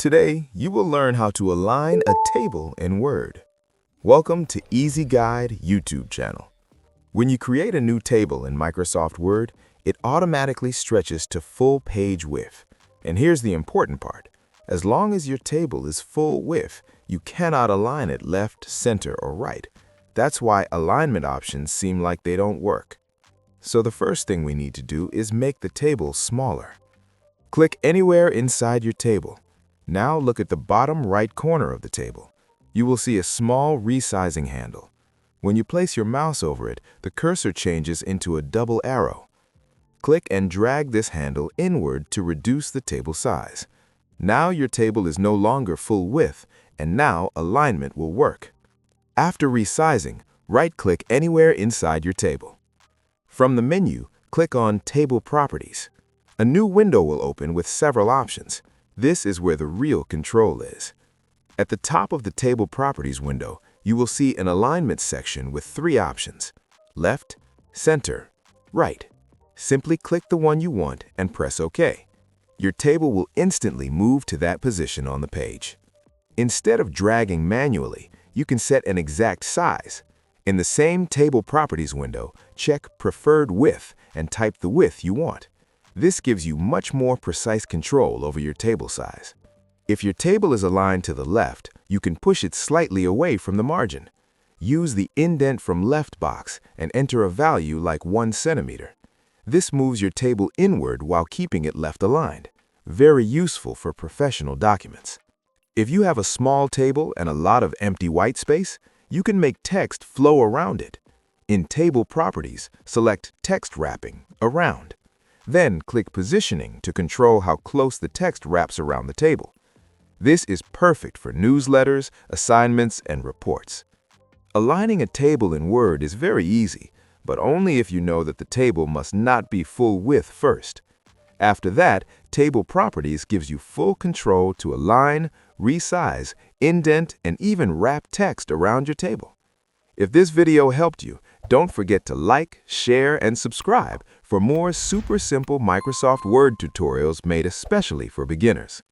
Today, you will learn how to align a table in Word. Welcome to Easy Guide YouTube channel. When you create a new table in Microsoft Word, it automatically stretches to full page width. And here's the important part. As long as your table is full width, you cannot align it left, center, or right. That's why alignment options seem like they don't work. So the first thing we need to do is make the table smaller. Click anywhere inside your table. Now look at the bottom right corner of the table. You will see a small resizing handle. When you place your mouse over it, the cursor changes into a double arrow. Click and drag this handle inward to reduce the table size. Now your table is no longer full width, and now alignment will work. After resizing, right-click anywhere inside your table. From the menu, click on Table Properties. A new window will open with several options. This is where the real control is. At the top of the Table Properties window, you will see an alignment section with three options: left, center, right. Simply click the one you want and press OK. Your table will instantly move to that position on the page. Instead of dragging manually, you can set an exact size. In the same Table Properties window, check Preferred Width and type the width you want. This gives you much more precise control over your table size. If your table is aligned to the left, you can push it slightly away from the margin. Use the Indent from Left box and enter a value like 1 centimeter. This moves your table inward while keeping it left aligned. Very useful for professional documents. If you have a small table and a lot of empty white space, you can make text flow around it. In Table Properties, select Text Wrapping, Around. Then click Positioning to control how close the text wraps around the table. This is perfect for newsletters, assignments, and reports. Aligning a table in Word is very easy, but only if you know that the table must not be full width first. After that, Table Properties gives you full control to align, resize, indent, and even wrap text around your table. If this video helped you, don't forget to like, share, and subscribe for more super simple Microsoft Word tutorials made especially for beginners.